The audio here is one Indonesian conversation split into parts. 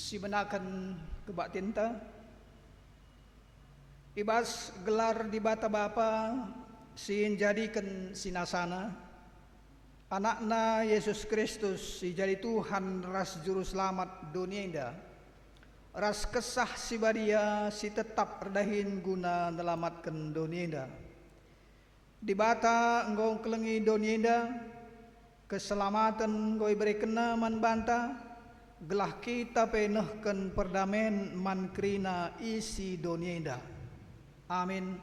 si menakan kebak tinta ibas gelar di bata bapa si jadikan sinasana anakna Yesus Kristus si jadi Tuhan ras juru selamat dunia indah ras kesah si badia si tetap redahin guna nelamatkan dunia indah di bata enggong kelengi dunia indah keselamatan goi beri kena man banta gelah kita penehken perdamen man krina isi dunia indah. Amin.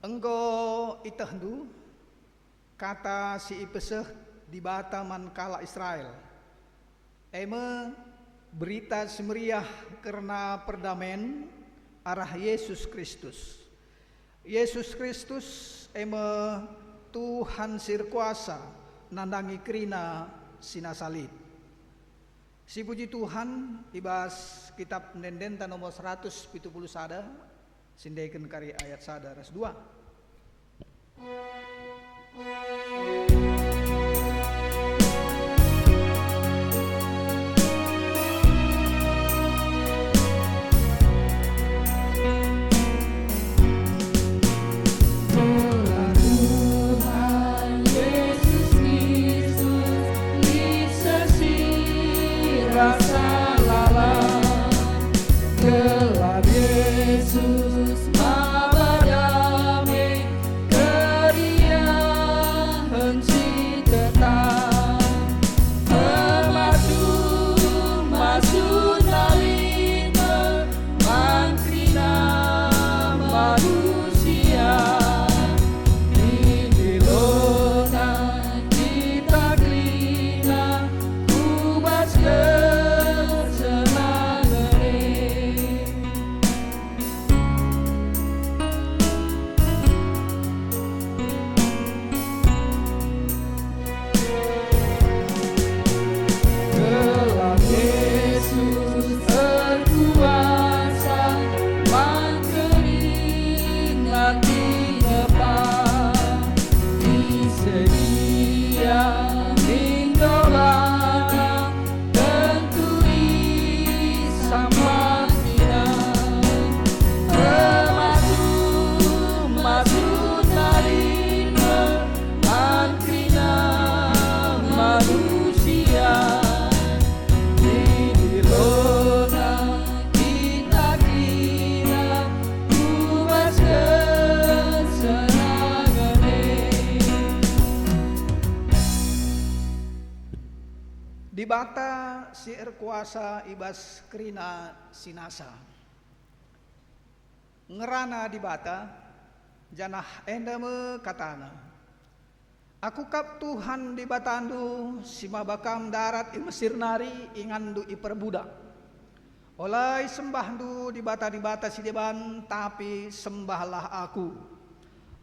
Engko itahdu kata si ipeseh di bata man kala Israel berita semeriah karena perdamen arah Yesus Kristus Tuhan sirkuasa nandangi krina sinasalib si puji Tuhan ibas kitab Nendenta nomor 170 sada sindaikan kari ayat sada ras 2 Dibata si kuasa ibas krina sinasa ngerana dibata janah endame katana aku kap Tuhan di batandu si mabakam darat i Mesir nari ingandu i perbudak olai sembahdu di bata si deban tapi sembahlah aku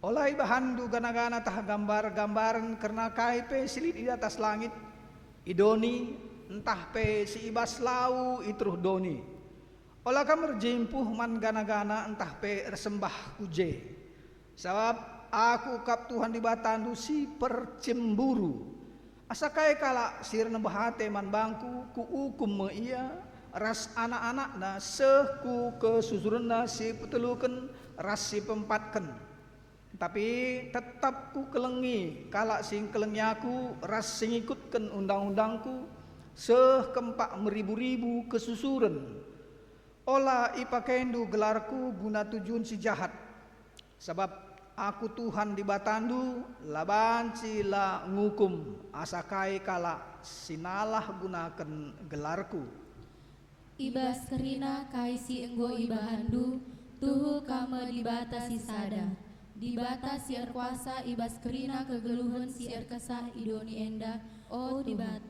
olai bahandu gana-gana tah gambar-gambaran karena kaipe silit di atas langit idoni entah pe si ibas lau itruh doni olah kamer jimpuh man gana-gana entah pe resembah kuje sabab aku kap Tuhan di batandu si percemburu asakai kala sir nebahate man bangku ku ukum me iya ras anak-anak na seku kesusurna si peteluken ras si pempatken tapi tetap ku kelengi kalak sing kelengyaku ras sing ikutkan undang-undangku seh kempak meribu-ribu kesusuren olah ipakendu gelarku guna tujuan si jahat sebab aku Tuhan di batandu laban cila ngukum asakai kalak sinalah gunakan gelarku ibas kerina kaisi enggo ibahandu tuhu kama dibatasi sada dibatasi kuasa ibas kerina kegeluhan si kesah idoni enda oh dibat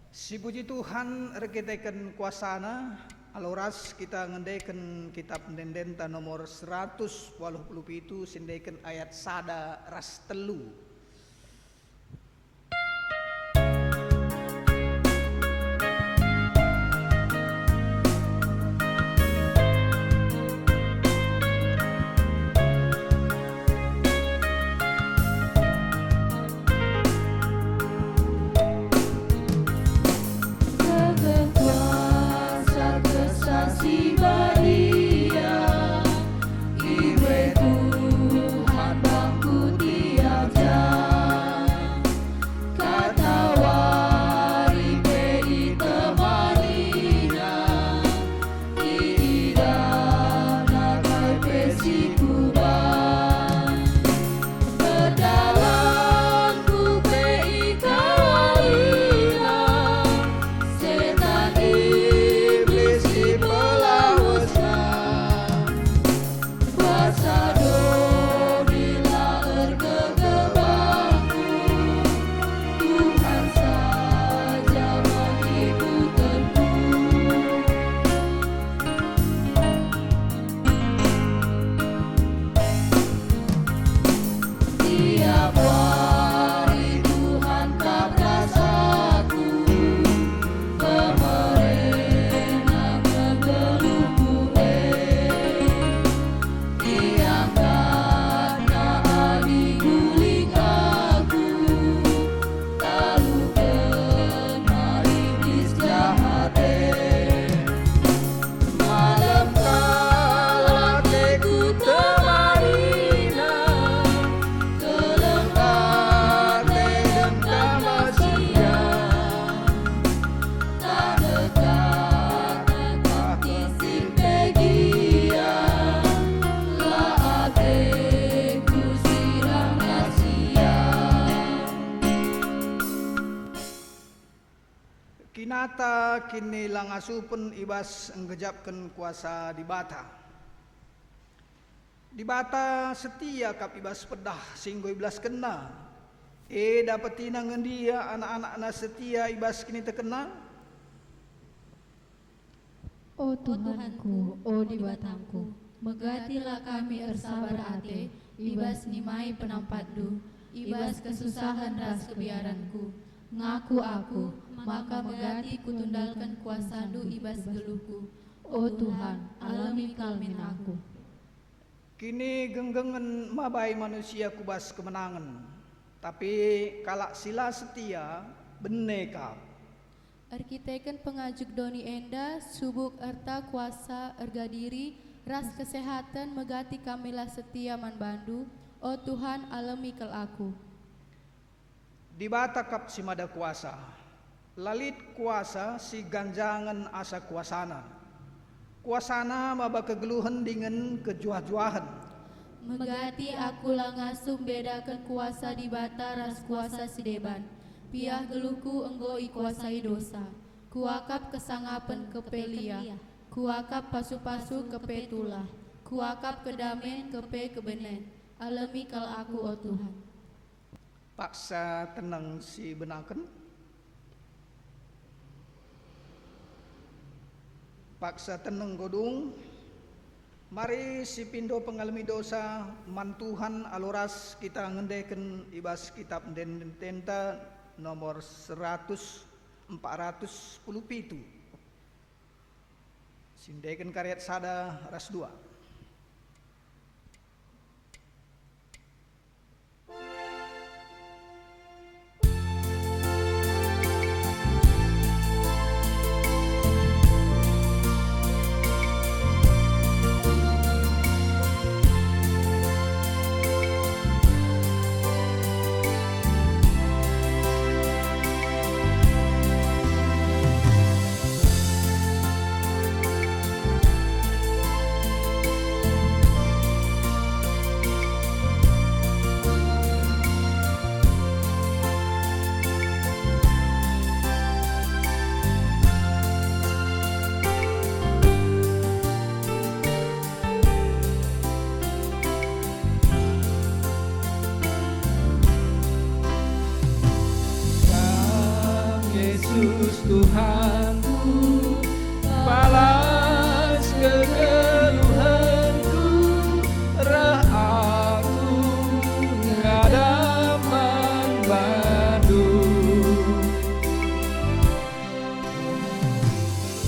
si puji Tuhan rekiteken kuasana aloras kita ngendeken kitab Nendenta nomor 187 sindeken ayat sada ras telu Kinata kini langasupen ibas enggejapkan kuasa di bata. Di bata setia kap ibas pedah singgo iblas kena. Dapetina ngendia anak-anak setia ibas kini terkena. O Tuhanku, o dibatangku, megatilah kami ersabar ate, ibas nimai penampatdu, ibas kesusahan ras kebiaranku. Ngaku aku, maka megati kutundalkan kuasandu ibas geluhku. O Tuhan, alami kalmin aku. Kini genggengen mabai manusia kubas kemenangan, tapi kalak sila setia beneka. Arkiteken pengajuk doni enda, subuk erta kuasa erga diri, ras kesehatan megati kamilah setia man bandu. O Tuhan, alami kal aku. Di bata kap si mada kuasa, lalit kuasa si ganjangan asa kuasana. Kuasana maba kegeluhan dengan kejuah-juahan. Megati aku langasum bedakan kuasa di bata ras kuasa si deban. Piah geluhku enggo ikuasai dosa. Kuakap kesangapen kepelia. Kuakap pasu-pasu kepe tulah. Kuakap kedamen kepe kebenen. Alami kal aku o Tuhan. Paksa tenang si benaken. Paksa tenang godung. Mari si pindo pengalami dosa mantuhan aluras kita ngendeken ibas kitab tenta nomor 417. Sindeken karyat sada ras 2. Yesus Tuhanku, balas kegeluhanku, rah aku ngadaman bandu.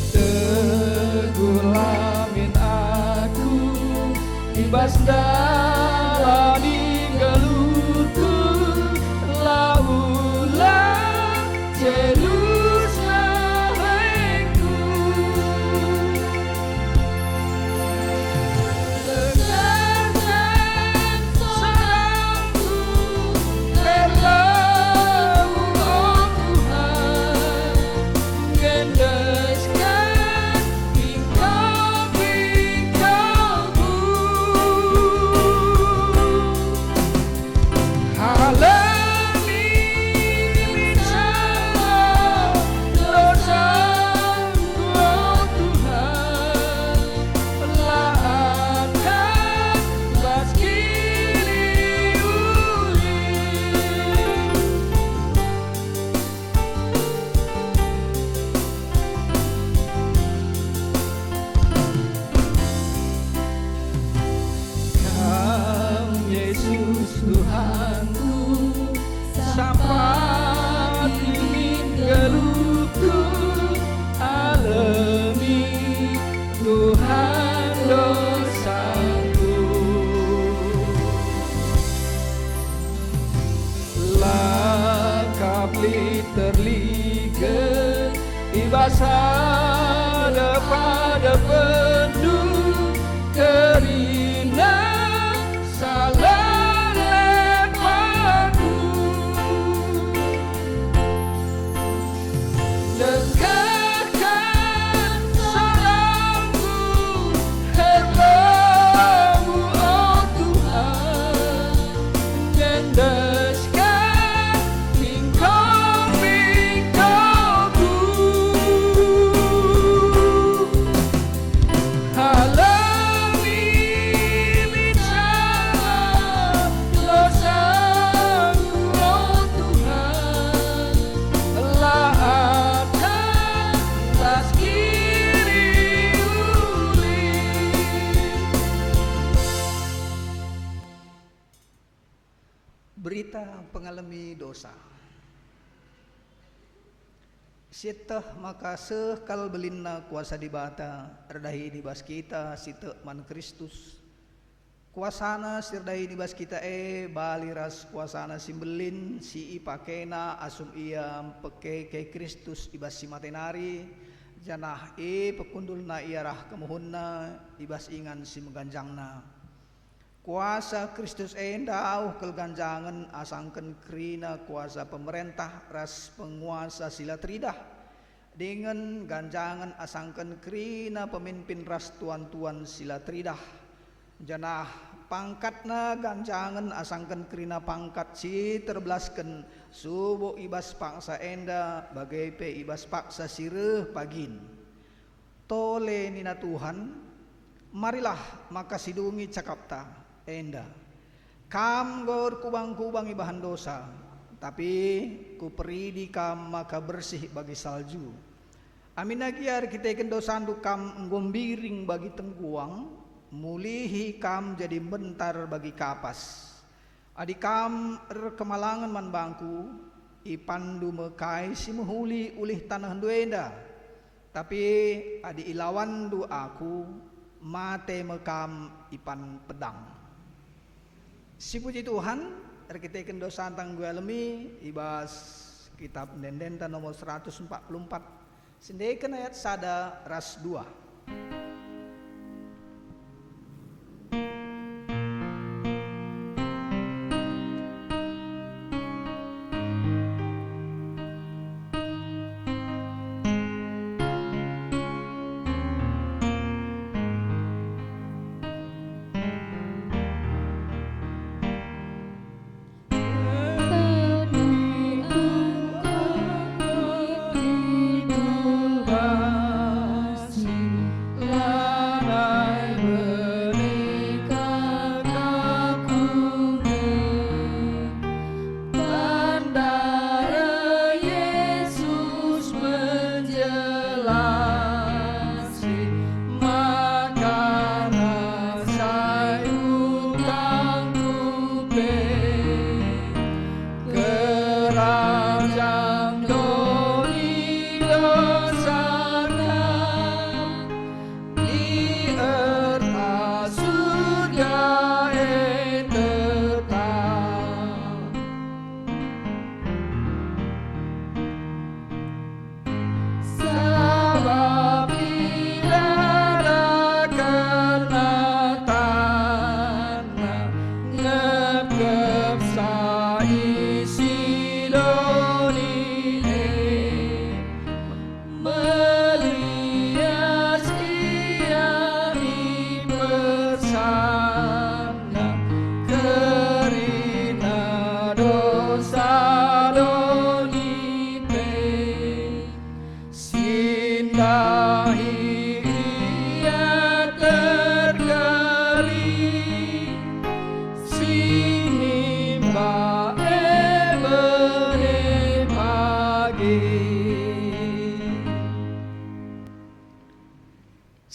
Teguh lamin aku, ibas dalani geluhku, laulah jelus lahirku. Dengarkan salamku, berlalu oh Tuhan, gendeskan bingkau-bingkaumu. Yesus Tuhanku, sampai ingin geluhku, alami Tuhan dosaku. Lakap terliget, ibas ada pada pendu, kerina salah lepaku. Dekatkan salamku, herbamu oh Tuhan, gendeskan bingkau-bingkauku. berita pengalami dosa. Sitah maka sekal belinna kuasa dibata erdahi dibas kita sitah man Kristus. Kuasana sirdahi dibas kita baliras kuasana simbelin si ipakena asum ia peke ke Kristus ibas si matenari janah pekundulna iarah kemuhunna ibas ingan si meganjangna. Kuasa Kristus endau kelganjangan asangken krina kuasa pemerintah ras penguasa sila tridah dengan ganjangan asangken krina pemimpin ras tuan-tuan sila tridah janah pangkatna ganjangan asangken krina pangkat si terbelasken subuh ibas paksa enda bagai pe ibas paksa sireh pagin tole nina Tuhan marilah maka sidungi cakapta enda kam gor kubang-kubang ibahan dosa tapi ku peridi kam maka bersih bagi salju amin agiar kita ikan dosa kam ngombiring bagi tengguang mulihi kam jadi bentar bagi kapas adi kam kemalangan man bangku ipandu mekai si muhuli ulih tanah duenda tapi adi ilawan du aku mate mekam ipan pedang. Si puji Tuhan, kita ikan dosa tang gue alami ibas kitab Dendenta nomor 144 sendekan ayat sada ras 2.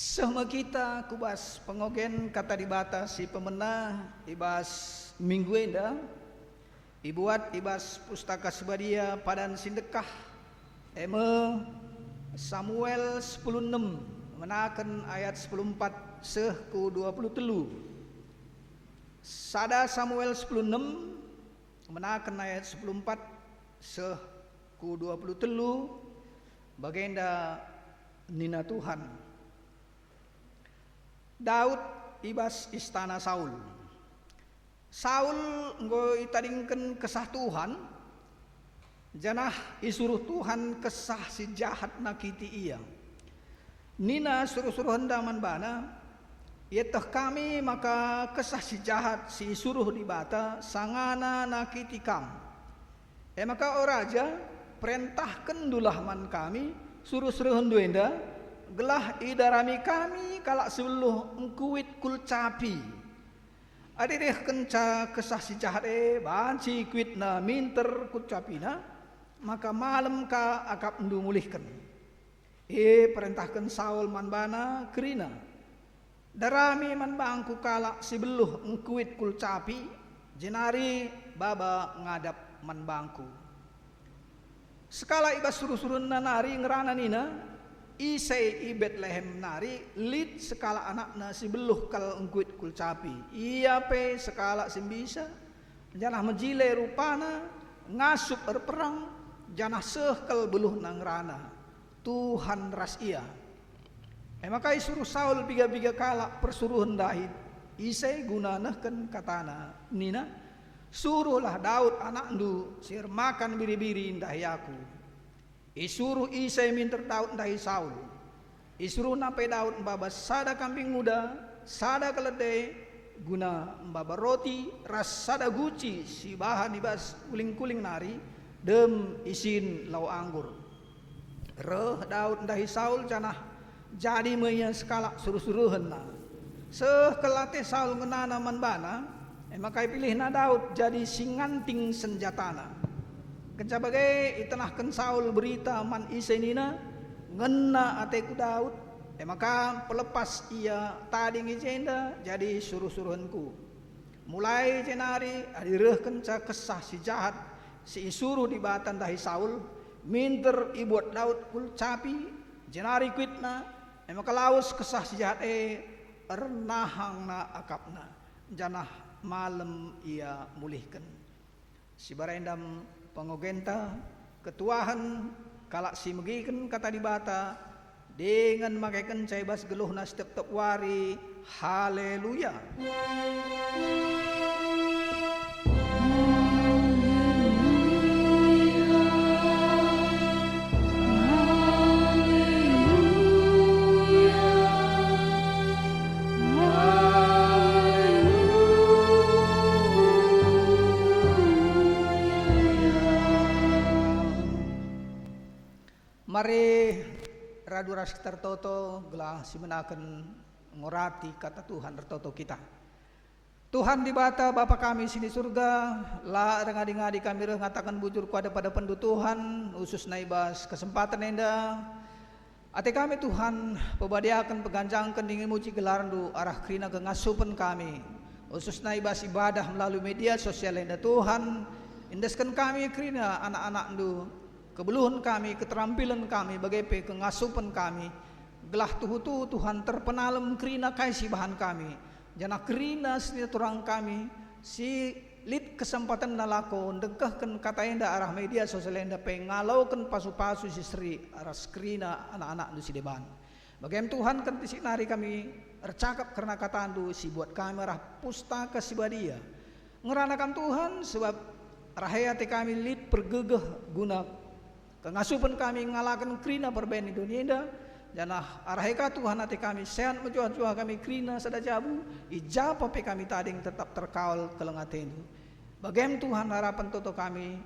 Sehma kita kubas pengogen kata dibata si pemenah ibas minggu enda ibuat ibas pustaka sebadia padan sindekah eme Samuel 10:6 menaken ayat 14 seh ku 23 sada Samuel 10:6 menaken ayat 14 seh ku 23 bagenda nina Tuhan Daud ibas istana Saul. Saul nggo itadingken kesah Tuhan, janah isuruh Tuhan kesah si jahat nakiti ia. Nina suruh-suruh hendaman bana, ieteh kami maka kesah si jahat si suruh dibata sangana nakiti kam. Maka o raja perintahkan dulah man kami suruh-suruh henduenda gelah idarami kami kalak sebeluh engkuit kulcapi adi deh kenca kesah si jahat banci kuitna minter kulcapina maka malam ka akap ndu mulihkan perintahkan Saul manbana kerina darami man bangku kalak sebeluh engkuit kulcapi jenari baba ngadap man bangku. Sekala ibas suruh-suruh nari ngerana nina, isai i Bethlehem nari, lid sekala anakna si beluh kal engkuit kul capi. Iya pe sekala simbisa, janah menjile rupana, ngasup perang, janah sehkal beluh nang rana. Tuhan ras ia. Makai suruh Saul biga-biga kala persuruhan dahid, isai guna nehken katana, nina, suruhlah Daud anak ndu sir makan biri-biri ndahi aku. Isuruh Isai minter Daud ndahi Saul. Isuruh nape Daud mbaba sada kambing muda, sada keledai guna mbaba roti ras sada guci si bahan ibas kuling-kuling nari dem isin lau anggur. Reh Daud ndahi Saul janah jadi meya sekala suruh-suruhen na. Seh kelate Saul ngenana manbana, makai pilihna Daud jadi singanting senjatana. Kencabagai itanahkan Saul berita man isenina ngena ateku Daud. Maka pelepas ia tadi ngijenda jadi suruh-suruhanku. Mulai jenari adireh kenca kesah si jahat si isuruh di batan dahi Saul minter ibuat Daud kul capi jenari kuitna. Maka laus kesah si jahat ernahangna akapna janah malam ia mulihkan. Si barendam pengogenta ketuahan kalak si megiken kata dibata dengan makaikan caibas geluhna setiap wari. Haleluya. Mari radu ras tertoto gelah simenaken ngorati kata Tuhan tertoto kita. Tuhan di bata Bapa kami sini surga, la ngadi-ngadi kami ngatakan bujur kuada pada pendu Tuhan, usus naibas kesempatan enda. Ate kami Tuhan pebadiakan peganjangkan dingin muji gelarandu arah krina kengasupan kami. Usus naibas ibadah melalui media sosial enda Tuhan, indeskan kami krina anak-anak ndu. Kebeluhan kami, keterampilan kami, bagai kengasupan kami, gelah tuhu Tuhan terpenalem kerina kaisi bahan kami, jana kerina setiap orang kami, si lid kesempatan nalako, dengkahkan kata enda arah media sosial enda pengalaukan pasu-pasu si seri arah skrina anak-anak du si deban. Bagaimana Tuhan kan tisik nari kami ercakap karena kata andu si buat kami arah pustaka si badia. Ngeranakan Tuhan sebab rahayati kami lid pergegeh guna kengasupan kami ngalakan krina perben di dunia indah. Janah araheka Tuhan hati kami sehat menjuah-juah kami krina sada jabu ijapa pe kami tading tetap terkawal kelengatendu. Bagaimana Tuhan harapan toto kami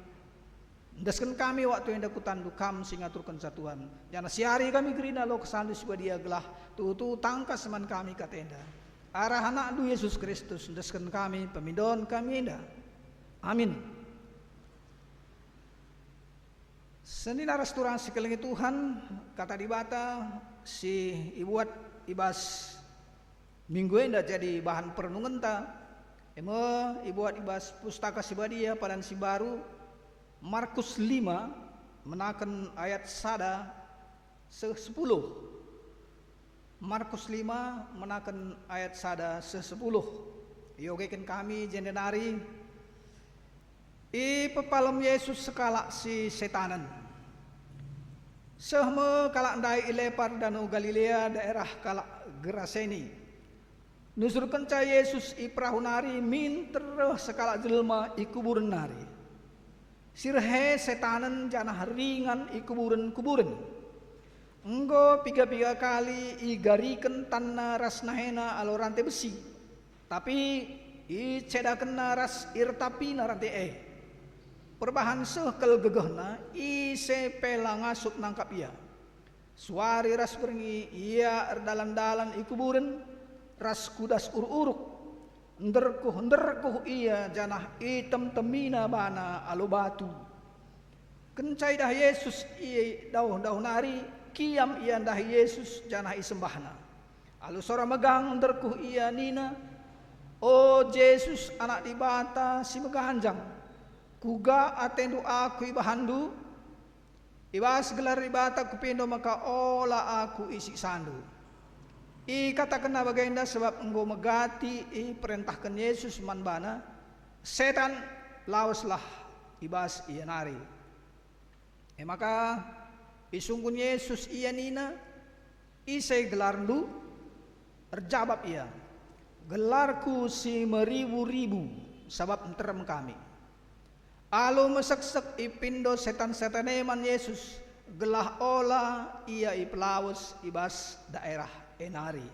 ndesken kami waktu yang dakutandu kam singaturkan satuan. Janah siari kami krina lo kesandu siwa dia gelah tutu tangkas seman kami katenda. Arah anak du Yesus Kristus ndesken kami pemindon kami indah. Amin. Senina restoran sekeliling Tuhan kata dibata si ibuat ibas minggu enda jadi bahan perenungan ta. Ibuat ibas pustaka si badia padan si baru Markus 5 menakan ayat sada 10. Markus 5 menakan ayat sada 10. Yogekin kami jendenari I pepalem Yesus sekala si setanan. Sehme kalak ndai ilepar danau Galilea daerah kalak Geraseni. Nusur kenca Yesus i perahu nari minter sekala jelma i kuburan nari. Sirhe setanan janah ringan i kuburan-kuburan. Enggo piga-piga kali i gariken tanna rasnahena alo rantai besi. Tapi i cedaken ras irtapina rantai perbahan sehkel gegehna ise pela ngasuk nangkap ia. Suari ras beringi ia erdalan-dalan ikuburen ras kudas uruk-uruk. Nderkuh ia janah item temina bana alu batu. Kencai dah Yesus ia dauh nari kiam ia dah Yesus janah isembahna. Alu sora megang nderkuh ia nina. Oh Yesus anak dibata si meganjang. kuga atendu aku ibahandu, ibas gelar ibata kupindo maka ola aku isi sandu. I katakan na bagenda sebab enggo megati i perintahkan Yesus manbana, setan lawaslah ibas iya nari. Maka isungkun Yesus iya nina, isay gelarndu, terjawab ia, gelarku si meribu-ribu sabab enterem kami. Alo meseksek ipindo setan-setan eman Yesus, gelah ola ia ipelawes ibas daerah enari,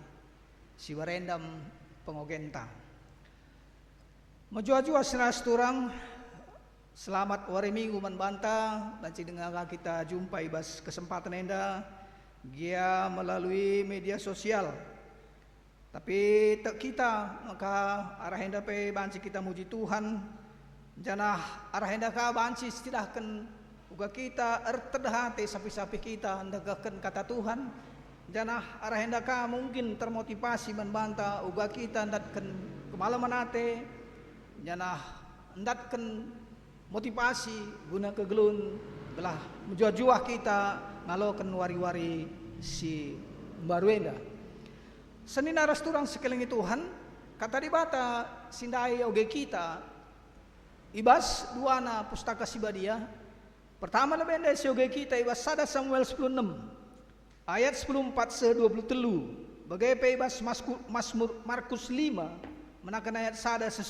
si warendam pengogentang. Majua-jua senas turang, selamat wari minggu manbanta, dan dengan kita jumpa ibas kesempatan enda, dia melalui media sosial. Tapi tak kita maka arah enda pe banci kita muji Tuhan. Janah arah enda ka banci istilahkan uga kita ertedahate sapi-sapi kita ndagakan kata Tuhan. Janah arah enda ka mungkin termotivasi membanta uga kita ndatkan kemalaman ate. Janah ndatkan motivasi guna kegelun belah menjuah-juah kita ngalokan wari-wari si baruenda. Senina rasturang sekelingi Tuhan kata dibata sindai oge kita ibas duana pustaka sibadia. Pertama lebenda si oge kita ibas sada Samuel 16 ayat 14-23 bagai pe ibas Mazmur Markus 5 menakan ayat sada 10.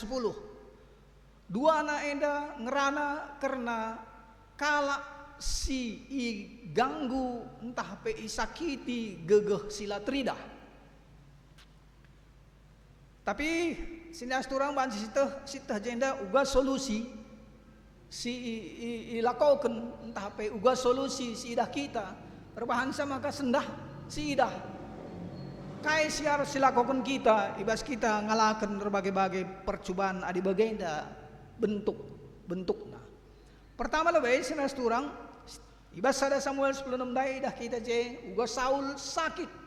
Duana enda ngerana karena kala si i ganggu entah pe isakiti gegeh sila tridah. Tapi sinas turang banci sitah jenda uga solusi si ilakaukan entah pe uga solusi si idah kita perbahansa maka sendah si idah kai siar silakokan kita ibas kita ngalakan berbagai-bagai percobaan adi bagenda bentukna. Pertama lebih sinas turang ibas sada Samuel 16 dai dah kita je uga Saul sakit.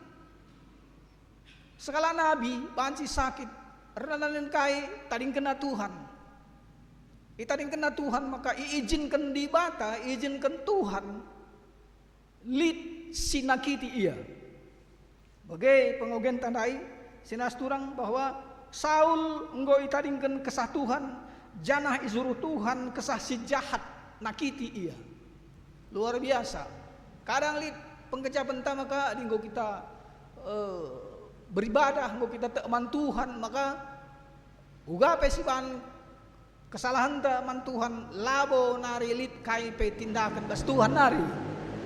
Segala nabi banci sakit renanan kai tading kena Tuhan. Tading kena Tuhan maka iizinkan dibata, izinkan Tuhan lid sinakiti ia. Bagai pengogen tandai sinas turang bahwa Saul enggo itadingkan kesah Tuhan, janah izuru Tuhan kesah si jahat nakiti ia. Luar biasa. Kadang lid pengkecapan maka dinggo kita beribadah engko kita teu man Tuhan maka uga pesiban kesalahan teu man Tuhan labo nari lit kai pe tindakan bas Tuhan nari.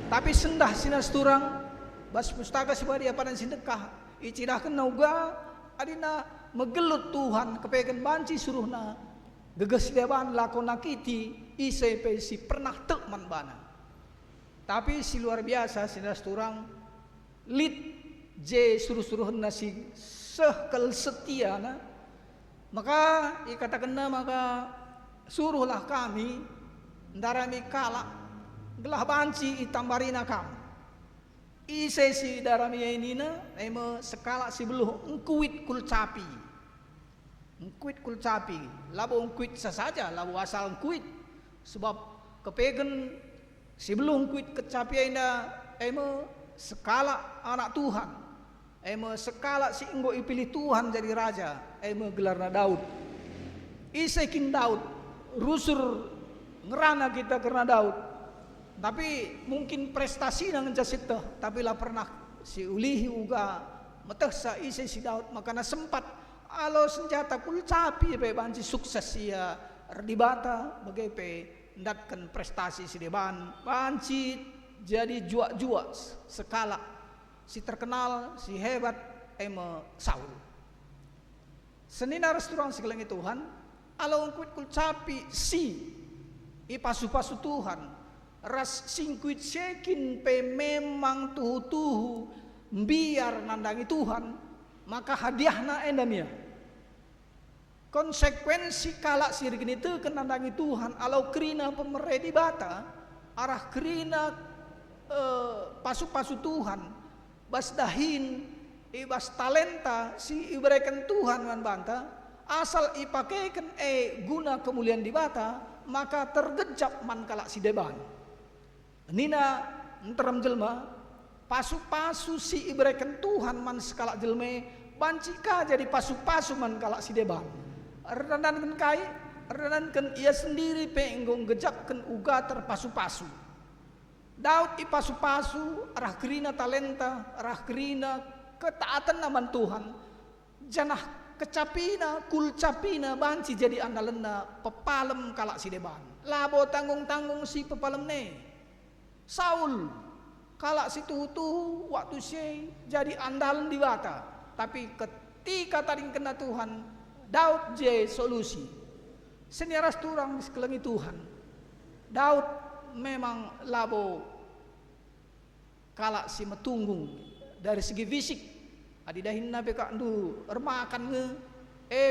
Tapi sendah sinas turang bas pustaka sibadia padan sindekah icidahkeun uga adina megelut Tuhan kepekeun banci suruhna geges deban lakona kiti ise pe si pernah teu man bana. Tapi si luar biasa sinas turang lit je suruh-suruh nasi sehkel setia na maka ikatakan maka suruhlah kami ndarami kala gelah banci itambarina kam ise si darami ini na eme sekala si beluh engkuit kulcapi labo engkuit sasaja labo asal engkuit sebab kepegen si beluh engkuit kecapi ina eme sekala anak Tuhan. Eme sekala si enggo ipilih Tuhan jadi raja, eme gelarna Daud. Isekin Daud, rusur ngerana kita karena Daud. Tapi mungkin prestasi nang jasita, tapi lah pernah si ulihi uga meteh sa ise si Daud makana sempat alo senjata kulcapi pe banci sukses ia dibata bagai pe ndatkan prestasi si deban banci jadi jua-jua sekala si terkenal, si hebat, eme Saul. Senina restoran segelingi Tuhan, alo ngkuit kulcapi si ipasu-pasu Tuhan, ras singkuit sekin pe memang tuhu-tuhu biar nandangi Tuhan, maka hadiahna endamia. Konsekuensi kala sirgin itu kenandangi Tuhan, alo kerina pemeredi bata, arah kerina pasu-pasu Tuhan. Bas dahin, ibas talenta si iberikan Tuhan man banta, asal ipakaikan guna kemuliaan di bata, maka tergejap man kalak si deban. Nina enterem jelma pasu-pasu si ibreken Tuhan man sekalak jelme bancika jadi pasu-pasu man kalak si deban. Redankan kai, redankan ia sendiri penggong gejapkan uga terpasu-pasu. Daud i pasu-pasu arah kerina talenta, arah kerina ketaatan naman Tuhan. Janah kecapina, kulcapina banci jadi andalena pepalem kalak si deban. Labo tanggung-tanggung si pepalem ne. Saul kalak si tuhu waktu si jadi andalan di bata. Tapi ketika tadi kena Tuhan, Daud je solusi. Seniaras turang sekelengi Tuhan. Daud memang labo kalak si metunggung dari segi fisik. Adi dahin nabe kak ndu ermakan nge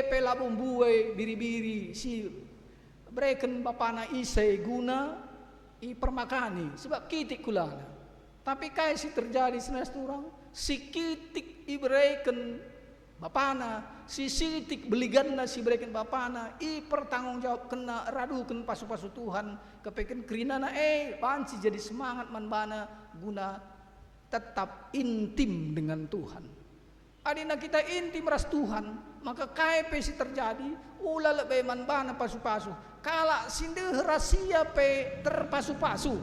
pe labo buai biri-biri si breken bapana isai guna i permakani sebab kitik kulana. Tapi kai si terjadi seniaras turang si kitik i breken bapana si sitik beliganna si breken bapana i pertanggung jawab kena radukan pasu-pasu Tuhan kepeken kerinana banci jadi semangat manbana guna tetap intim dengan Tuhan. Adina kita intim ras Tuhan maka KP si terjadi ula lebih manbana pasu-pasu kala sinde rahasia pe terpasu-pasu.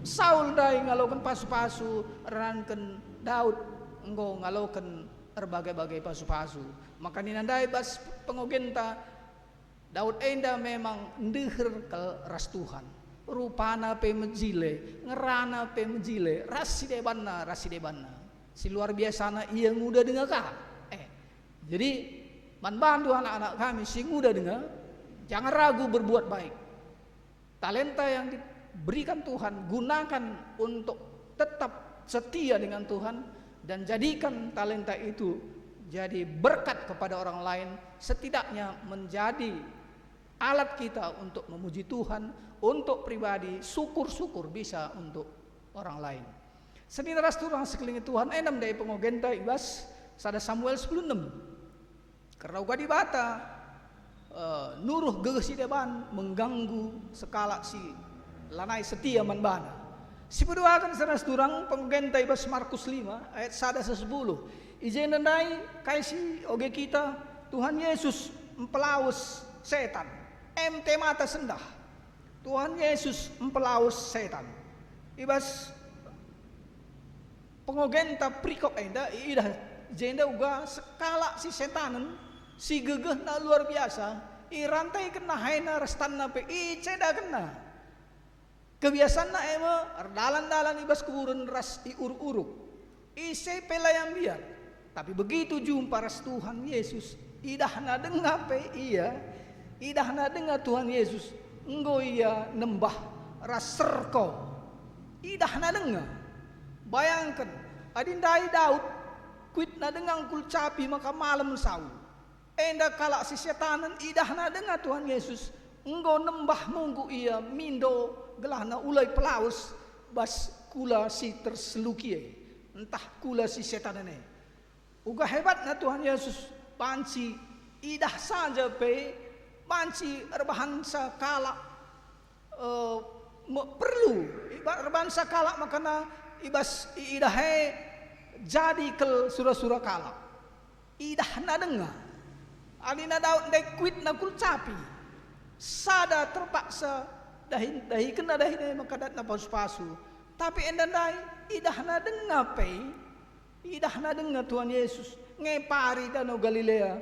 Saul dai ngalokan pasu-pasu ranken Daud enggo ngalokan berbagai-bagai pasu-pasu. Maka ninandai bas pengogenta Daud enda memang ndeher ke ras Tuhan. Rupana pe menjile, ngerana pe menjile, rasi debanna. Si luar biasa ia muda dengar kah? Jadi man bantu anak-anak kami si muda dengar, jangan ragu berbuat baik. Talenta yang diberikan Tuhan gunakan untuk tetap setia dengan Tuhan. Dan jadikan talenta itu jadi berkat kepada orang lain, setidaknya menjadi alat kita untuk memuji Tuhan, untuk pribadi, syukur-syukur bisa untuk orang lain. Senina ras turang sekeliling Tuhan enam dari pengogenta ibas sada Samuel 10:6. Karena uga di bata nuruh gegesi deban mengganggu sekala si lanai setia manbana. Si berdoakan seras turang penggenta ibas Markus 5 ayat 1-10. Ijen nandai kaisi oge kita Tuhan Yesus mempelaus setan. MT mata sendah. Tuhan Yesus mempelaus setan. Ibas pengogenta prikop enda idah jenda uga sekala si setanen si gegehna luar biasa. I rantai kena haina restanna pe i ceda kena. Kebiasaan na ema dalan-dalan ibas kurun ras iuruk-uruk ise pelayang biar. Tapi begitu jumpa ras Tuhan Yesus idah na dengar pe iya idah na dengar Tuhan Yesus enggo iya nembah ras serko idah na dengar. Bayangkan adindai Daud kuit na dengar kulcapi maka malam Saul enda kalak si setanan idah na dengar Tuhan Yesus enggo nembah munggu iya mindo gelahna ulai pelaus bas kula si terseluki entah kula si setan ini. Uga hebatnya Tuhan Yesus panci idah saja pe panci erbahansa kalak perlu erbahansa kalak makana ibas idah jadi ke surah-surah kalak idah na dengar alina Daud dek kuit na kulcapi sada terpaksa dahi kena dahi makadat na pasu-pasu tapi endandai idah na dengar pe idah na dengar Tuhan Yesus ngepari danau Galilea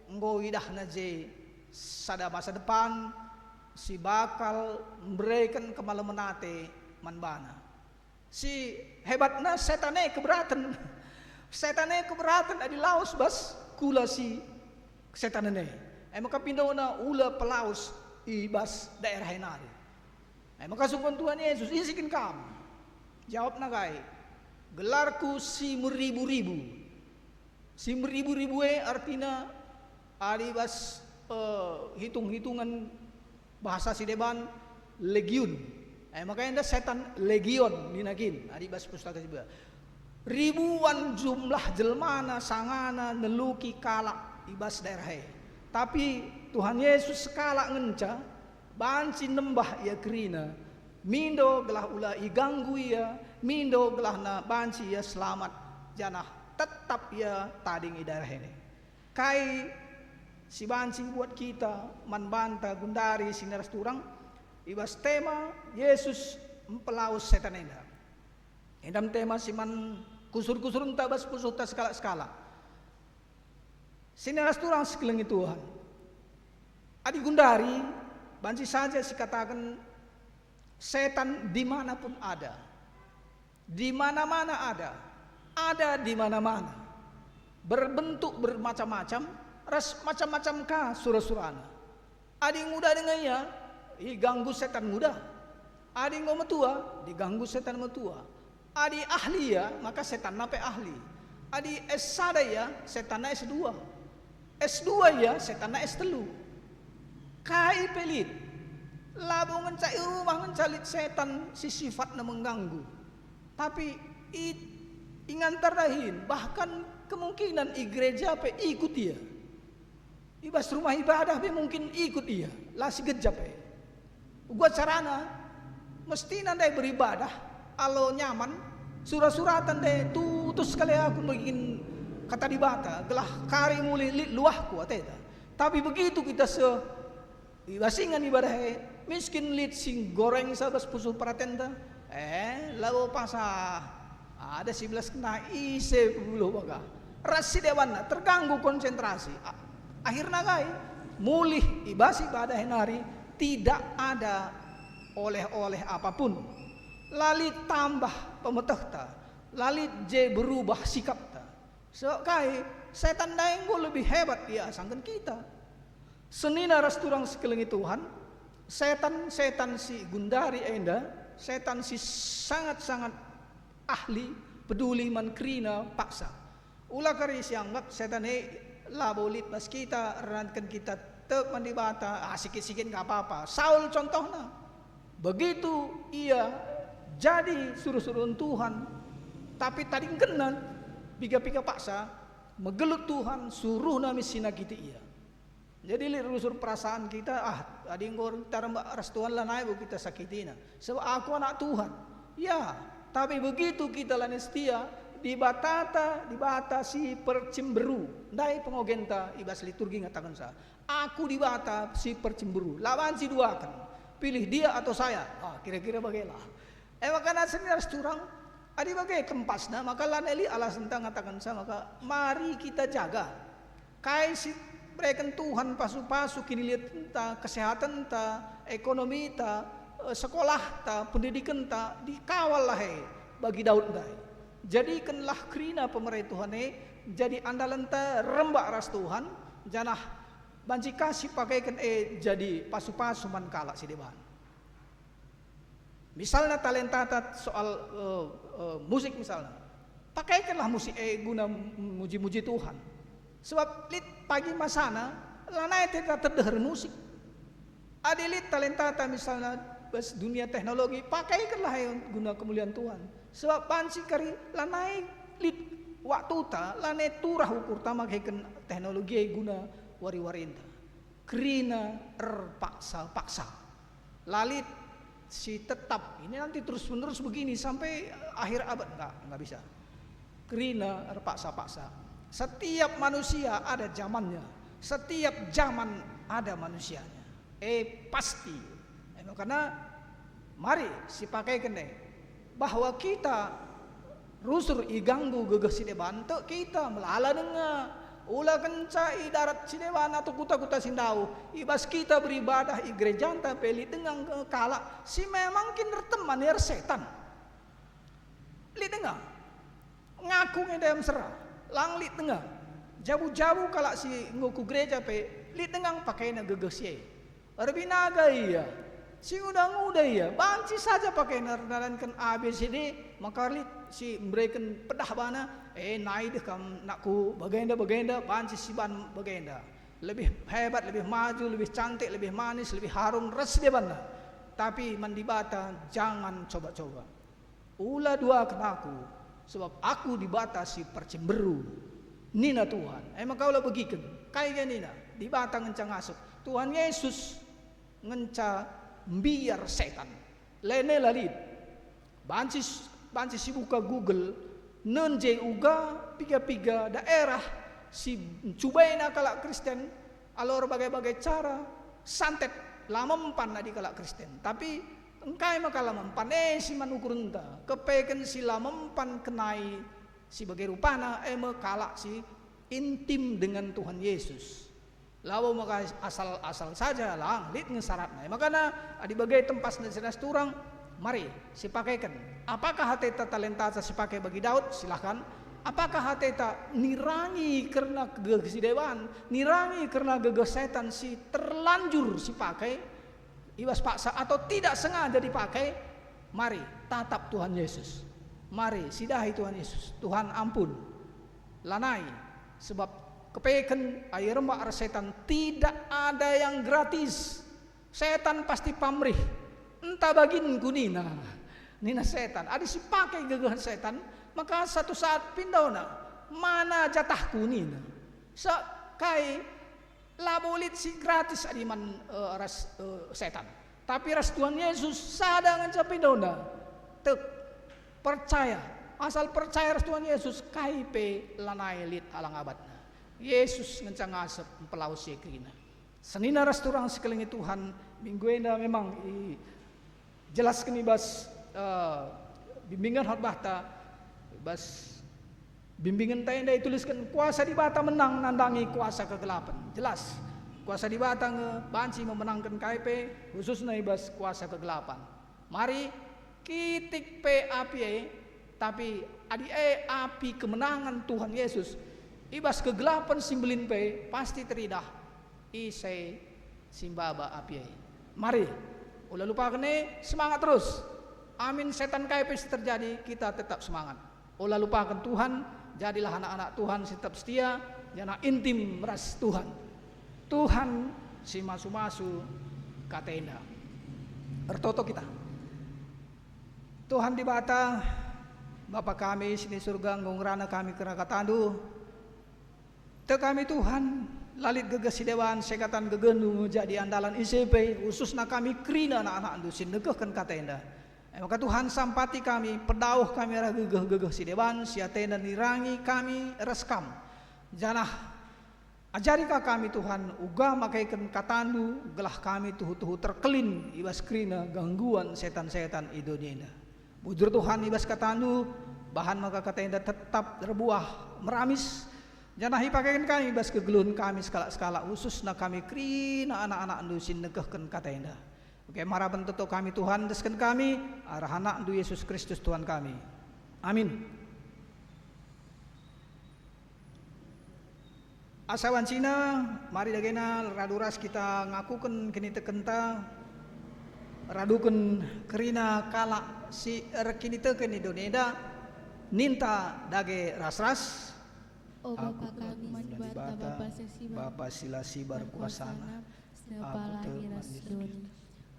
enggo idah na je sada masa depan si bakal memberikan kemalemenate manbana si hebatna setane keberatan adi laos bas kula si setanene maka pindona ula pelaus ibas daerah henari. Maka sungguh Tuhan Yesus isikin kamu. Jawab nagai. Gelarku si meribu-ribu. Si meribu-ribu artinya adibas hitung-hitungan bahasa si deban legiun. Makanya setan legion dinakin. Adibas pustaka siba. Ribuan jumlah jelmana sangana neluki kalak ibas daerah. Tapi Tuhan Yesus sekala ngenca banci nembah ia kerina mindo gelah ula iganggu ia, mindo gelah na banci ia selamat janah tetap ia tading idarah ini. Kai si banci buat kita manbanta gundari sinaras turang ibas tema Yesus mempelaus setan enda. Endam tema siman kusur-kusur entah bas pusuh tas skala-skala. Sinaras turang sekelengi Tuhan. Adi gundari banci saja sikatakan setan dimanapun ada, di mana-mana ada di mana-mana, berbentuk bermacam-macam, ras macam-macam kah surah-surana. Adi muda dengan ya, diganggu setan muda. Adi ngometua, diganggu setan metua. Adi ahli ya, maka setan nape ahli. Adi S1 ya, setan S2. S2 ya, setan S3. Kai pelit. Labu mencari rumah mencalit setan si sifatnya mengganggu. Tapi ingan terdahin bahkan kemungkinan i gereja pe ikut dia. Ibas rumah ibadah pe mungkin ikut dia. Lah si gejap pe. Gua carana mesti nandai beribadah alo nyaman surah-suratan deh tutus sekali aku bikin kata dibata gelah kari muli luahku ateta. Tapi begitu kita ibasingan ibadah miskin lit sing goreng sabas pusuh paratenda lalu pasah ada 11 kena ise bulu baga rasi dewana terganggu konsentrasi akhirnya kai mulih ibasi ibadah hari tidak ada oleh-oleh apapun lalit tambah pemetahta lalit je berubah sikapta so kai setan daenggo lebih hebat dia sangkan kita senina ras turang sekelengi Tuhan setan si gundari enda setan si sangat-sangat ahli peduli mankrina paksa ulah kari sianggap setan labolit mas kita rankan kita tek mandibata sikit-sikit gak apa-apa. Saul contohnya begitu ia jadi suruh-suruh Tuhan tapi tadi kena piga-piga paksa megelut Tuhan suruh nami sinagiti ia. Jadi lihat rusur perasaan kita adi ngor taramba restuan lah naik kita sakitina. Sebab aku anak Tuhan. Ya, tapi begitu kita lain setia dibatasi percemberu. Dai pengogenta ibas liturgi ngatakan sa. Aku dibata si percemberu. Lawan si duakan. Pilih dia atau saya. Kira-kira bagaimana? Makanya sendiri harus turang. Adi bagai tempasna maka laneli alasan ngatakan sa maka mari kita jaga. Kai si berikan Tuhan pasu-pasu kini lihat entah kesehatan entah ekonomi entah sekolah entah pendidikan entah dikawal lah bagi Daud dai. Jadikanlah kerina pemerintah Tuhan jadi andalan ta rembak ras Tuhan janah banci kasih pakaikan jadi pasu-pasu man kala si deban. Misalnya talenta soal musik misalnya pakaikanlah musik guna muji-muji Tuhan. Sebab lit pagi masana lanai tidak terdengar musik. Ada lit talenta misalnya bas dunia teknologi pakaikanlah guna kemuliaan Tuhan. Sebab panci kari lanai lit waktu ta lanai turah ukur tama kaikan teknologi guna wari-warinta. Kerina paksa. Lalit si tetap ini nanti terus-menerus begini sampai akhir abad enggak bisa. Kerina paksa. Setiap manusia ada zamannya. Setiap zaman ada manusianya. Pasti. Karena mari si pakai kene bahwa kita rusur iganggu gegesi deban kita melala dengar ulah kenca darat sidewan atau kuta-kuta sindau ibas kita beribadah i gereja anta peli dengan kala si memang kinder teman ya setan li dengar ngaku ngedem serah lang li tengah jabu-jabu kalau si ngoku gereja pe li tengah pakai na gegesi arbinaga iya si udah iya banci saja pakai nardaran ABCD maka li si memberikan pedah bana naik deh kam nakku bagenda banci si ban bagenda lebih hebat lebih maju lebih cantik lebih manis lebih harum res dia bana tapi mandibata jangan coba-coba ulah dua kenaku sebab aku dibatasi percemberu nina Tuhan. Emang kau lah begitu. Kayak nina dibatang encang asuk. Tuhan Yesus ngenca biar setan lene lalit banci si buka Google nenje uga piga daerah si cubaina kalak Kristen alor bagai-bagai cara santet lamempan di kalak Kristen tapi engkai maka lamempan si manukurunta kepeken si lamempan kenai si bagai rupana kalak si intim dengan Tuhan Yesus. Lalu maka asal saja lah lit ngesaratnya. Makanya di bagai tempat nasihat turang, mari si pakaikan. Apakah hati talenta si pakai bagi Daud? Silahkan. Apakah hati nirangi karena kegesidewan, nirangi karena geges setan si terlanjur si pakai, ibas paksa atau tidak sengaja dipakai? Mari tatap Tuhan Yesus. Mari sidahi Tuhan Yesus. Tuhan ampun, lanai sebab kepeken air mbak setan tidak ada yang gratis. Setan pasti pamrih. Entah baginku nina setan. Ada si pakai gegahan setan, maka satu saat pindona mana jatahku nina. Kai labolit si gratis adiman ras setan. Tapi ras Tuhan Yesus sadangan pindona. Tek percaya. Asal percaya ras Tuhan Yesus kai pe lanai lit alang abadna. Yesus ngencang asap pelau sekrina. Senina resturang sekeliling Tuhan minggu ini memang jelaskan ibas bimbingan khotbah ibas bimbingan tenda dituliskan kuasa di bata menang nandangi kuasa kegelapan. Jelas kuasa di bata banci memenangkan KIP khususnya ibas kuasa kegelapan. Mari kitik pe api tapi adi api kemenangan Tuhan Yesus. Ibas kegelapan simbelin pe pasti teridah isai simbaba api. Mari ulah lupakan semangat terus. Amin setan KIP terjadi kita tetap semangat. Ulah lupakan Tuhan, jadilah anak-anak Tuhan tetap setia, jangan intim meras Tuhan. Tuhan si masu-masu katenda. Bertoto kita. Tuhan di bata Bapa kami sini surga ngongrana kami kena katandu. Te kami Tuhan lalit gegesi dewan sekatan gegenu jadi andalan ICP khususnya kami krina anak-anak andusin negehkan katenda. Maka Tuhan sampati kami pedauh kami ra gegeh si dewan sia tenda nirangi kami reskam. Janah ajarikah kami Tuhan uga makaikan katandu gelah kami tuhu-tuhu terkelin ibas krina gangguan setan-setan idonena. Bujur Tuhan ibas katandu bahan maka katenda tetap terbuah meramis. Janah hipakaikan kami bas kegelun kami skala-skala khusus na kami krina anak-anak andusin negehkan katenda. Oke marah bentuk kami Tuhan desken kami arah anak andu Yesus Kristus Tuhan kami. Amin. Asawan Cina mari dagena raduras kita ngakukan kini tekenta radukan kerina kala si kini teken Indonesia ninta dage ras-ras. Oh Bapa kami di bata Bapa sila sibar kuasana sepalahi rasdoni.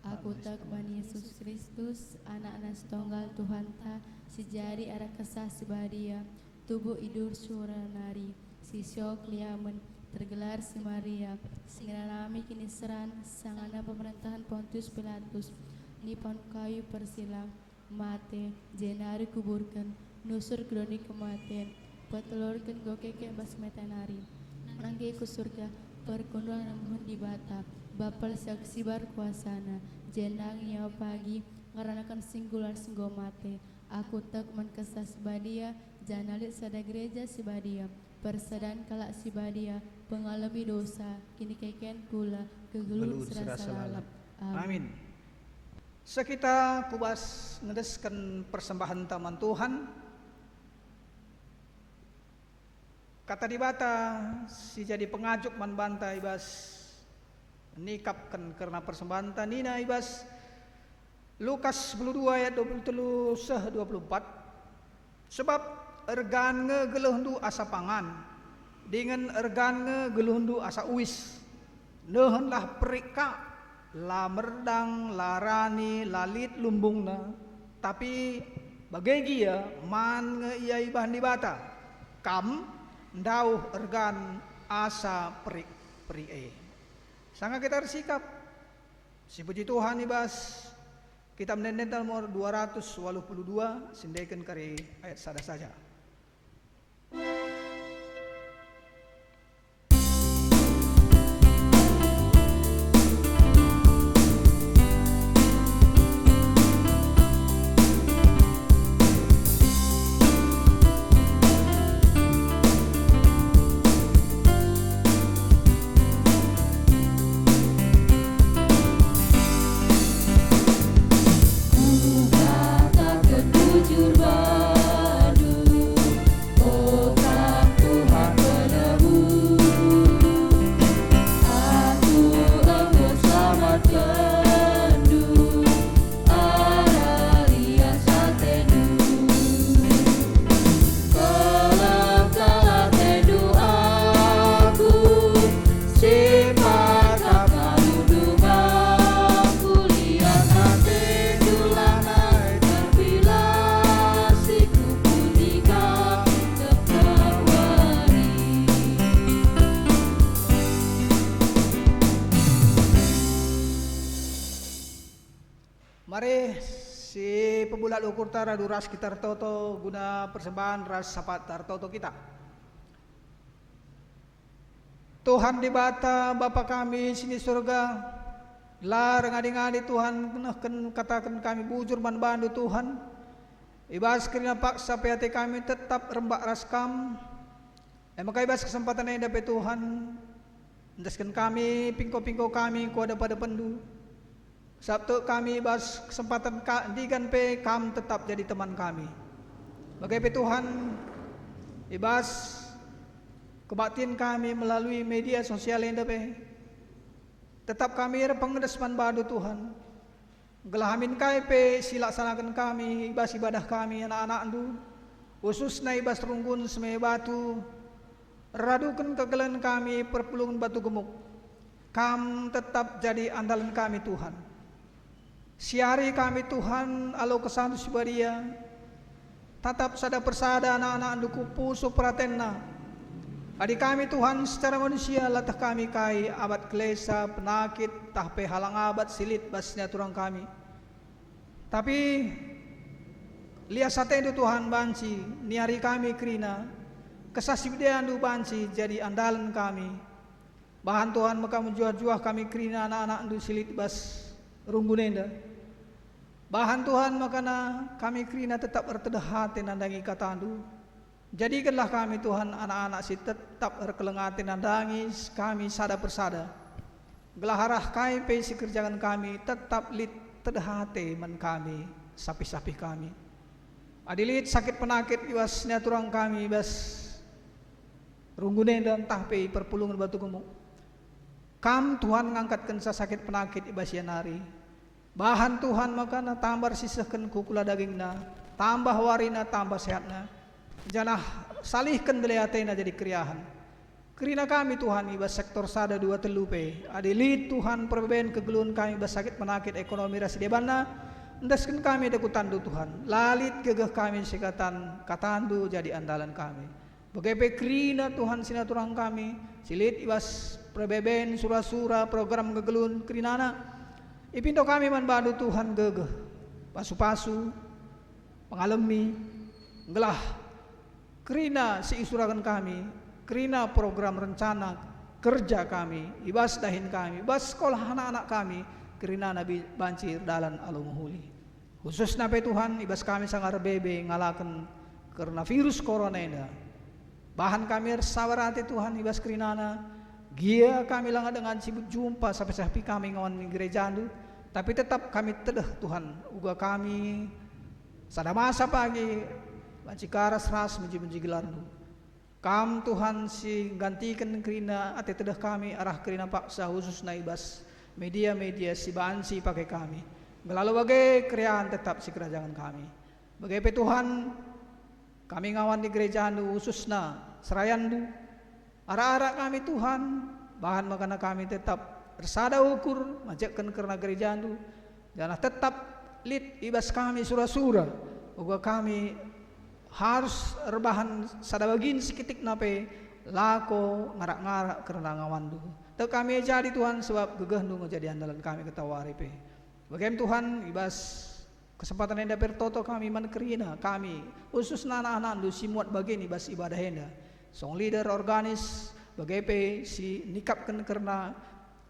Aku takman Yesus Kristus anak-anak setunggal Tuhan ta sejari arah kesah sebadia tubuh idur syura nari sisyok liamen tergelar si Maria singanami kini seran sangana pemerintahan Pontius Pilatus nipon kayu persilang mate jenari kuburkan nusur kronik kematian petelurkan gokeke bas metanari nangge ku surga perkunduan mohon di bata bapal saksi bar kuasana jenang ya pagi ngaranakan singgulan singgo mate aku tak menkesah sebadia janalit sada gereja sebadia persadan kalak sebadia pengalami dosa kini keken pula kegelut serasa lalap. Amin. Sekita kubas ngedeskan persembahan taman Tuhan. Kata di bata si jadi pengajuk man banta ibas nikapkan karena persembahan tanina ibas Lukas 22 ayat 23 seh 24 sebab ergan ngegelehundu asa pangan dengan ergan ngegelehundu asa uis nehenlah perika la merdang larani lalit lumbungna tapi bagegi ya man nge iya ibah di bata kam ndauh ergan asa peri sangat kita bersikap Si puji Tuhan ibas kitab Nenental nomor 282 sindaikan kari ayat sada saja. Mari si pebulat ukur tara duras kita toto guna persembahan ras sapat tartoto kita. Tuhan di bata Bapa kami sini surga, lar ngadi-ngadi Tuhan katakan kami bujur man bandu Tuhan. Ibas kerina paksa hati kami tetap rembak raskam. Maka ibas kesempatan yang dapat Tuhan, endaskan kami pingko-pingko kami kuada pada pendu. Sabtu kami bas kesempatan digan pe kam tetap jadi teman kami. Bagai Tuhan ibas kebaktian kami melalui media sosial yang pe. Tetap kami pengedesman badu Tuhan. Gelahamin kai pe silaksanakan kami ibas ibadah kami anak-anak andu. Khususnya ibas runggun semai batu. Radukan kegelan kami perpulungan batu gemuk. Kam tetap jadi andalan kami Tuhan. Siari kami Tuhan alo kesan subaria tatap sada persada anak-anak anduku puso pratenna. Adik kami Tuhan secara manusia latah kami kai abad klesa penakit tahpe halang abad silit basnya turang kami. Tapi lihat sate itu Tuhan banci niari kami krina kesasibdean du banci jadi andalan kami. Bahan Tuhan maka menjuah-juah kami krina anak-anak andu silit bas runggunenda. Bahan Tuhan makana kami krina tetap bertedah hati nandangi katandu. Jadikanlah kami Tuhan anak-anak si tetap berkelengati nandangi kami sada persada. Gelaharah kai pe si kerjaan kami tetap lit tedah hati man kami sapi-sapi kami. Adilit sakit penakit iwasnya turang kami bas runggunenda entah pe perpulungan batu gemuk. Kam Tuhan ngangkatkan sakit penakit ibasyanari. Bahan Tuhan makana tambah sisahkan kukula dagingna, tambah warina, tambah sehatna. Janah salihkan deleatena jadi kriahan. Kerina kami Tuhan ibas sektor sada dua telupe. Adilit Tuhan perbedaan kegeluhan kami ibas sakit penakit ekonomi rasi debana. Endaskan kami dekutandu Tuhan. Lalit gegeh kami sikatan katandu jadi andalan kami. Bagaimana kerina Tuhan sinaturang kami. Silit ibas perbedaan surah-surah program kegeluhan kerinana. Ipinto kami man badu Tuhan gegeh pasu-pasu pengalami gelah kerina seisurakan kami kerina program rencana kerja kami ibas dahin kami ibas sekolah anak-anak kami kerina nabi bancir dalan alumuhuli khusus nape Tuhan ibas kami sangar bebe ngalakan karena virus corona ini bahan kami sawarati Tuhan ibas kerinana gia kami langga dengan sibuk jumpa sampai kami ngawan di gereja andu, tapi tetap kami tedah Tuhan uga kami sada masa pagi banci karas ras menji gelandu. Kam Tuhan si gantikan kerina ate tedah kami arah kerina paksa khusus naibas media-media si banci pakai kami. Gelalu bagai kriaan tetap si kerajaan kami. Bagai Tuhan kami ngawan di gereja andu khususna serayandu. Arah-arah kami Tuhan, bahan makana kami tetap bersada ukur, majakkan kerana gereja itu, dan tetap lit ibas kami surah-surah, uga kami harus rebahan sada bagin sekitik nape lako ngarak-ngarak kerana ngawandu. Tek kami jadi Tuhan sebab gegeh nu jadi andalan kami ketawaripe. Bagaimana Tuhan ibas kesempatan enda pertoto kami mankerina kami khusus anak-anak du simuat bagian ibas ibadah enda. Song leader organis bagaimana si nikapkan karena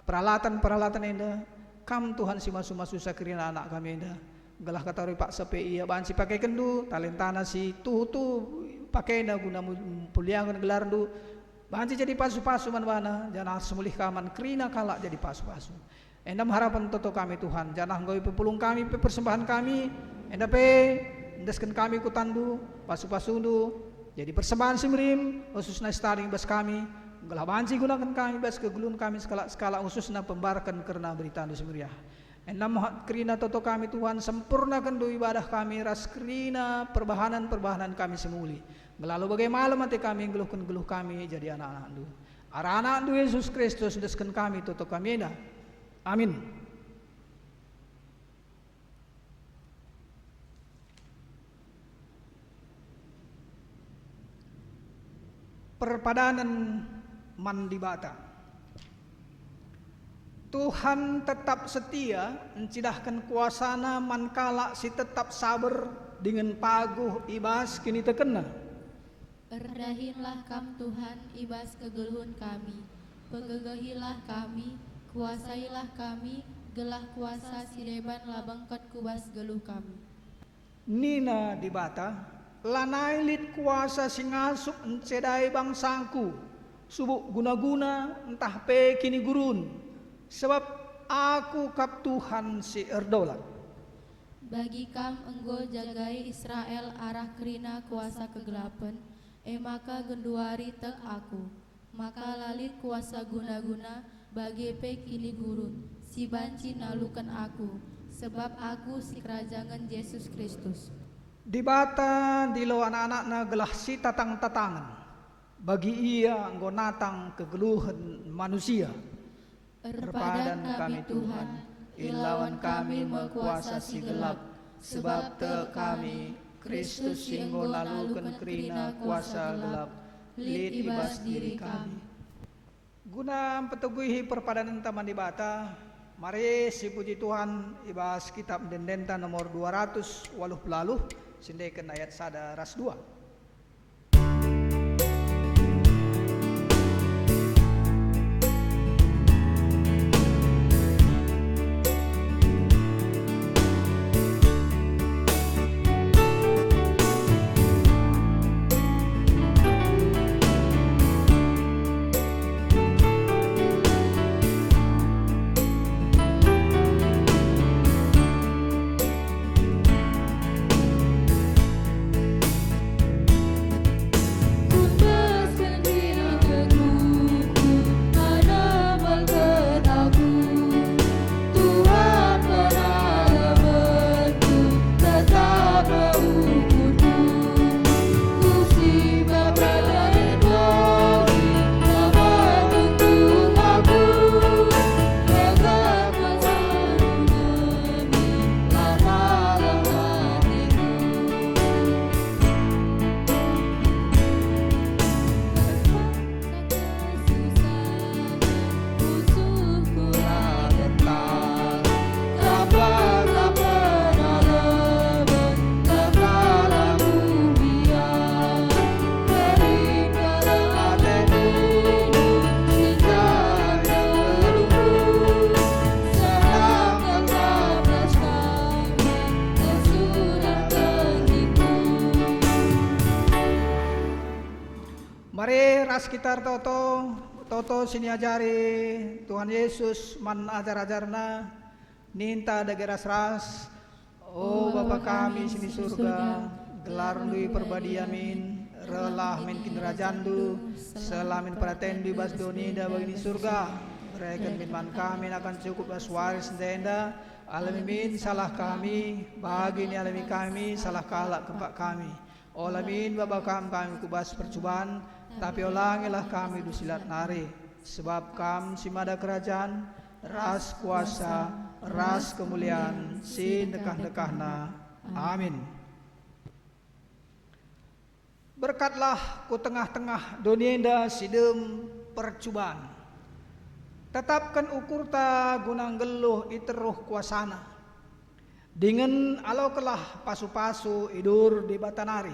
peralatan enda kam Tuhan si masu sakrina anak kami enda. Gelah kata Pak sepi iya bahan si pakai kendu talentana si tu pakai enda guna puliangan gelar du bahan si jadi pasu-pasu mana jangan semulih kaman kerina kalak jadi pasu-pasu. Endam harapan toto kami Tuhan, janah ngoi pepulung kami, persembahan kami, enda endaskan kami ku tandu, pasu-pasundu, jadi persembahan simrim, khususnya staring bas kami, gelah banci gunakan kami bas kegulun kami skala khususnya pembarkan karena berita andu simriah. Endam kerina toto kami Tuhan, sempurnakan do ibadah kami, ras kerina perbahanan kami semuli. Lalu bagaimana mati kami geluh kami jadi anak-anak andu. Anak andu Yesus Kristus daskan kami toto kami enda. Amin. Perpadanan mandibata. Tuhan tetap setia mencidahkan kuasana mankala si tetap sabar dengan paguh ibas kini terkena. Erdahinlah kam Tuhan ibas kegeluhun kami, pegegehilah kami, kuasailah kami, gelah kuasa sireban labangkat kubas geluh kami. Nina dibata, lanai lit kuasa singasup encedai bangsangku, subuk guna-guna entah pe kini gurun, sebab aku kap Tuhan si erdolat. Bagi kam enggo jagai Israel arah kerina kuasa kegelapan, maka genduari tek aku, maka lalit kuasa guna-guna, bagi pe kini gurun, si banci nalukan aku, sebab aku si kerajangan Yesus Kristus. Dibata dilo anak-anakna gelah si tatang-tatangan, bagi ia enggo natang kegeluhan manusia. Erpadan kami Tuhan, ilawan kami mekuasa si gelap, sebab te kami Kristus singgo nalukan kerina kuasa gelap, lit ibas diri kami. Guna peteguhi perpadanan taman dibata, mari si puji Tuhan ibas kitab Dendenta nomor 280 sindekan ayat 1 ras 2. Mari ras kita toto sini ajari Tuhan Yesus man ajar-ajarna ninta dage ras. Oh Bapa kami sini surga, gelar lui perbadi amin, relah min kinrajandu, selamin pratendu bas donida bagi di surga. Mereka min kami akan cukup bas waris denda, alamin salah kami, bagi ni alami kami, salah kalak kepak kami. Olamin Bapa kami kubas percobaan, tapi ulangilah kami dusilat nari, sebab kam simada kerajaan, ras kuasa, ras kemuliaan, si dekah-dekahna. Amin. Berkatlah ku tengah-tengah donienda sidem percobaan. tetapkan ukurta gunang geluh iteruh kuasana. Dengan alau kelah pasu-pasu idur di batanari.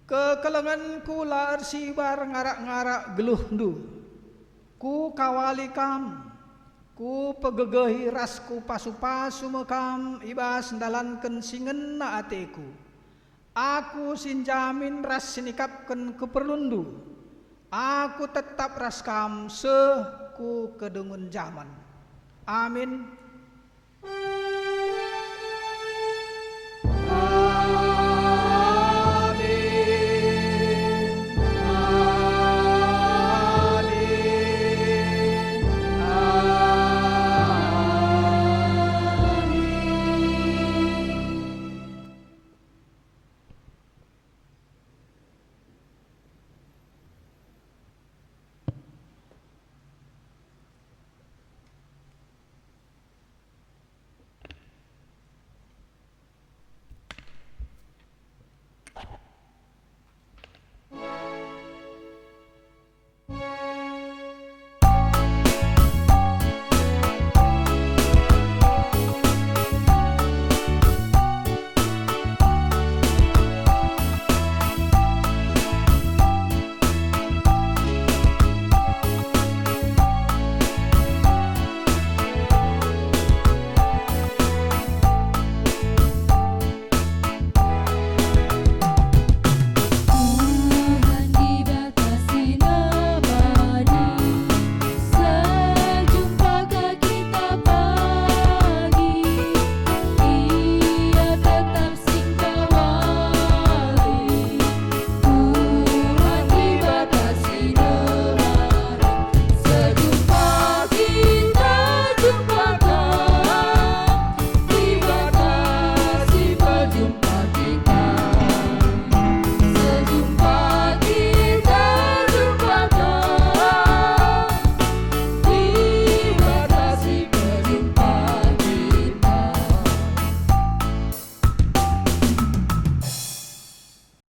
Kekelengan kula arsibar ngarak-ngarak geluh ndu. Ku kawali kam. Ku pegegehi rasku pasu-pasu mekam ibas ndalanken singen na ateku. Aku sinjamin ras sinikapken keperlundu. Aku tetap raskam seh ku kedengun zaman. Amin.